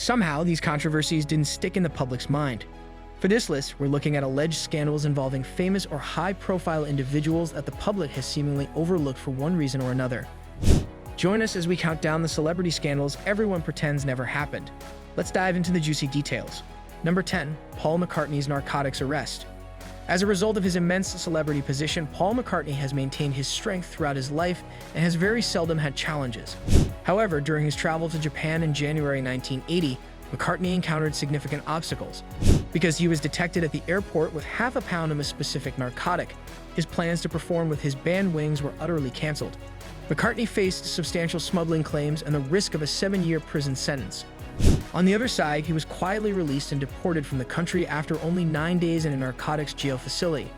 Somehow, these controversies didn't stick in the public's mind. For this list, we're looking at alleged scandals involving famous or high-profile individuals that the public has seemingly overlooked for one reason or another. Join us as we count down the celebrity scandals everyone pretends never happened. Let's dive into the juicy details. Number 10. Paul McCartney's Narcotics arrest. As a result of his immense celebrity position, Paul McCartney has maintained his strength throughout his life and has very seldom had challenges. However, during his travel to Japan in January 1980, McCartney encountered significant obstacles. Because he was detected at the airport with half a pound of a specific narcotic, his plans to perform with his band Wings were utterly cancelled. McCartney faced substantial smuggling claims and the risk of a 7-year prison sentence. On the other side, he was quietly released and deported from the country after only 9 days in a narcotics jail facility.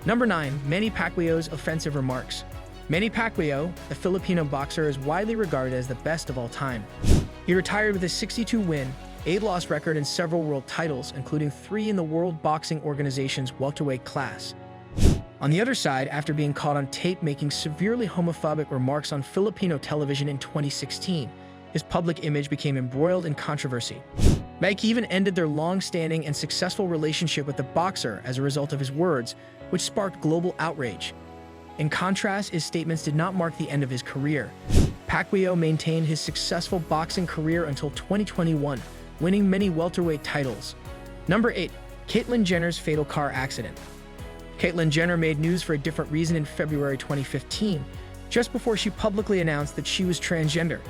Number 9. Manny Pacquiao's offensive remarks. Manny Pacquiao, the Filipino boxer, is widely regarded as the best of all time. He retired with a 62-win, 8-loss record and several world titles, including 3 in the World Boxing Organization's welterweight class. On the other side, after being caught on tape making severely homophobic remarks on Filipino television in 2016, his public image became embroiled in controversy. Mikey even ended their long-standing and successful relationship with the boxer as a result of his words, which sparked global outrage. In contrast, his statements did not mark the end of his career. Pacquiao maintained his successful boxing career until 2021, winning many welterweight titles. Number 8. Caitlyn Jenner's fatal car accident. Caitlyn Jenner made news for a different reason in February 2015, just before she publicly announced that she was transgender.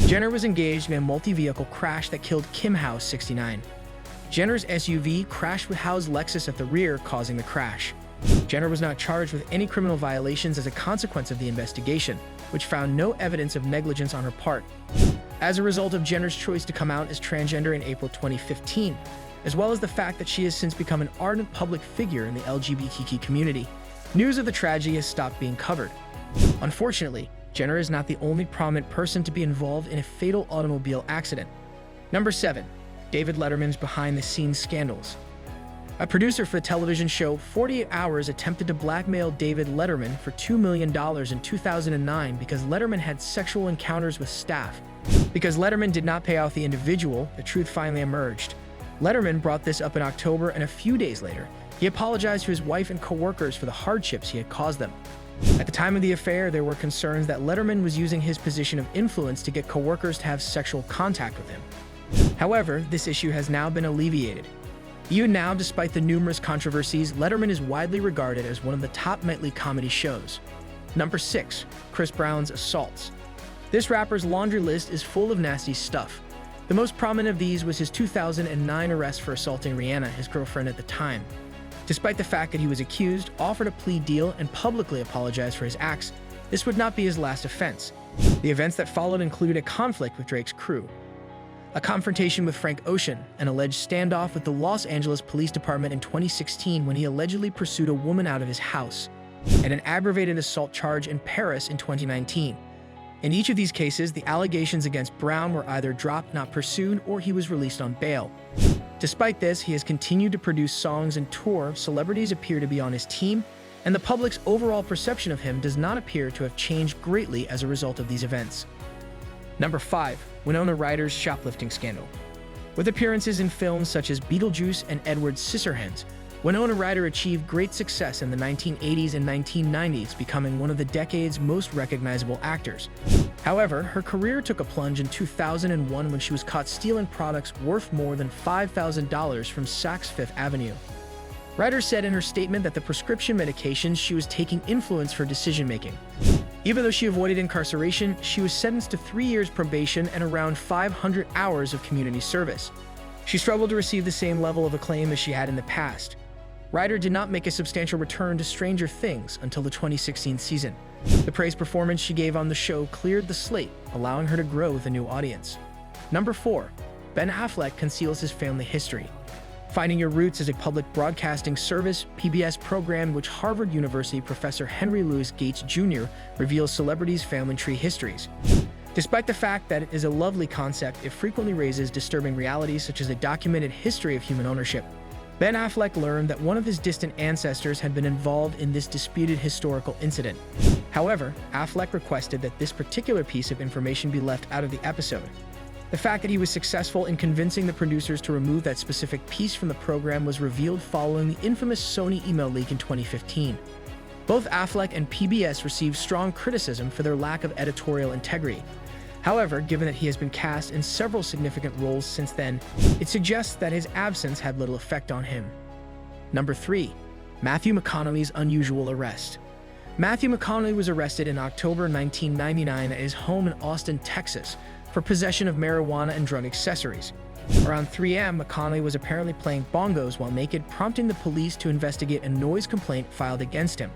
Jenner was engaged in a multi-vehicle crash that killed Kim Howe's 69. Jenner's SUV crashed with Howe's Lexus at the rear, causing the crash. Jenner was not charged with any criminal violations as a consequence of the investigation, which found no evidence of negligence on her part. As a result of Jenner's choice to come out as transgender in April 2015, as well as the fact that she has since become an ardent public figure in the LGBTQ community, news of the tragedy has stopped being covered. Unfortunately, Jenner is not the only prominent person to be involved in a fatal automobile accident. Number 7. David Letterman's behind-the-scenes scandals. A producer for the television show 48 Hours attempted to blackmail David Letterman for $2 million in 2009 because Letterman had sexual encounters with staff. Because Letterman did not pay off the individual, the truth finally emerged. Letterman brought this up in October, and a few days later, he apologized to his wife and co-workers for the hardships he had caused them. At the time of the affair, there were concerns that Letterman was using his position of influence to get co-workers to have sexual contact with him. However, this issue has now been alleviated. Even now, despite the numerous controversies, Letterman is widely regarded as one of the top nightly comedy shows. Number 6. Chris Brown's assaults. This rapper's laundry list is full of nasty stuff. The most prominent of these was his 2009 arrest for assaulting Rihanna, his girlfriend at the time. Despite the fact that he was accused, offered a plea deal, and publicly apologized for his acts, this would not be his last offense. The events that followed included a conflict with Drake's crew, a confrontation with Frank Ocean, an alleged standoff with the Los Angeles Police Department in 2016 when he allegedly pursued a woman out of his house, and an aggravated assault charge in Paris in 2019. In each of these cases, the allegations against Brown were either dropped, not pursued, or he was released on bail. Despite this, he has continued to produce songs and tour, celebrities appear to be on his team, and the public's overall perception of him does not appear to have changed greatly as a result of these events. Number 5. Winona Ryder's shoplifting scandal. With appearances in films such as Beetlejuice and Edward Scissorhands, Winona Ryder achieved great success in the 1980s and 1990s, becoming one of the decade's most recognizable actors. However, her career took a plunge in 2001 when she was caught stealing products worth more than $5,000 from Saks Fifth Avenue. Ryder said in her statement that the prescription medications she was taking influenced her decision-making. Even though she avoided incarceration, she was sentenced to 3 years probation and around 500 hours of community service. She struggled to receive the same level of acclaim as she had in the past. Ryder did not make a substantial return to Stranger Things until the 2016 season. The praised performance she gave on the show cleared the slate, allowing her to grow with a new audience. Number 4. Ben Affleck conceals his family history. Finding Your Roots is a public broadcasting service PBS program in which Harvard University professor Henry Louis Gates Jr. reveals celebrities' family tree histories. Despite the fact that it is a lovely concept, it frequently raises disturbing realities such as a documented history of human ownership. Ben Affleck learned that one of his distant ancestors had been involved in this disputed historical incident. However, Affleck requested that this particular piece of information be left out of the episode. The fact that he was successful in convincing the producers to remove that specific piece from the program was revealed following the infamous Sony email leak in 2015. Both Affleck and PBS received strong criticism for their lack of editorial integrity. However, given that he has been cast in several significant roles since then, it suggests that his absence had little effect on him. Number 3. Matthew McConaughey's unusual arrest. Matthew McConaughey was arrested in October 1999 at his home in Austin, Texas, for possession of marijuana and drug accessories. Around 3 a.m., McConaughey was apparently playing bongos while naked, prompting the police to investigate a noise complaint filed against him.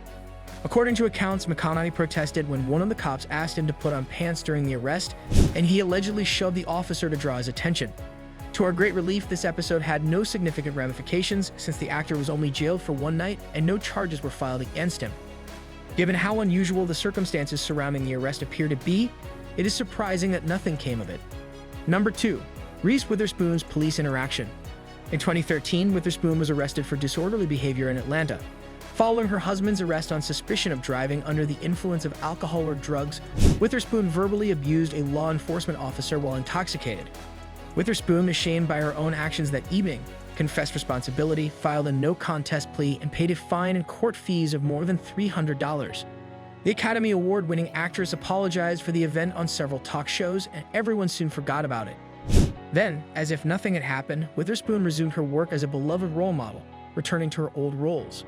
According to accounts, McConaughey protested when one of the cops asked him to put on pants during the arrest, and he allegedly shoved the officer to draw his attention. To our great relief, this episode had no significant ramifications since the actor was only jailed for one night and no charges were filed against him. Given how unusual the circumstances surrounding the arrest appear to be, it is surprising that nothing came of it. Number 2. Reese Witherspoon's police interaction. In 2013, Witherspoon was arrested for disorderly behavior in Atlanta. Following her husband's arrest on suspicion of driving under the influence of alcohol or drugs, Witherspoon verbally abused a law enforcement officer while intoxicated. Witherspoon, ashamed by her own actions that evening, confessed responsibility, filed a no-contest plea, and paid a fine and court fees of more than $300. The Academy Award-winning actress apologized for the event on several talk shows, and everyone soon forgot about it. Then, as if nothing had happened, Witherspoon resumed her work as a beloved role model, returning to her old roles.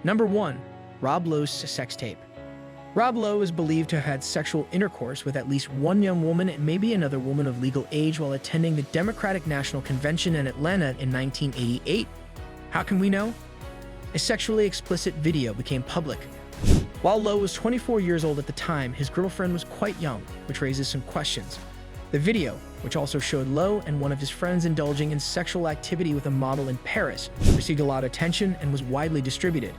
Number 1. Rob Lowe's sex tape. Rob Lowe is believed to have had sexual intercourse with at least one young woman and maybe another woman of legal age while attending the Democratic National Convention in Atlanta in 1988. How can we know? A sexually explicit video became public. While Lowe was 24 years old at the time, his girlfriend was quite young, which raises some questions. The video, which also showed Lowe and one of his friends indulging in sexual activity with a model in Paris, received a lot of attention and was widely distributed.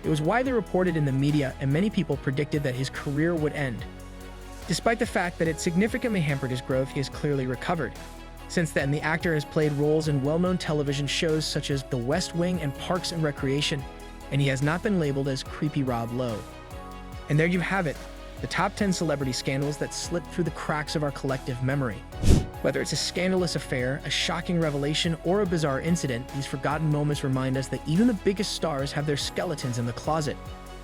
It was widely reported in the media, and many people predicted that his career would end. Despite the fact that it significantly hampered his growth, he has clearly recovered. Since then, the actor has played roles in well-known television shows such as The West Wing and Parks and Recreation, and he has not been labeled as Creepy Rob Lowe. And there you have it, the top 10 celebrity scandals that slipped through the cracks of our collective memory. Whether it's a scandalous affair, a shocking revelation, or a bizarre incident, these forgotten moments remind us that even the biggest stars have their skeletons in the closet.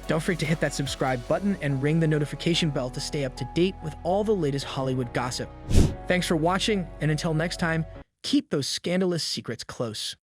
Don't forget to hit that subscribe button and ring the notification bell to stay up to date with all the latest Hollywood gossip. Thanks for watching, and until next time, keep those scandalous secrets close.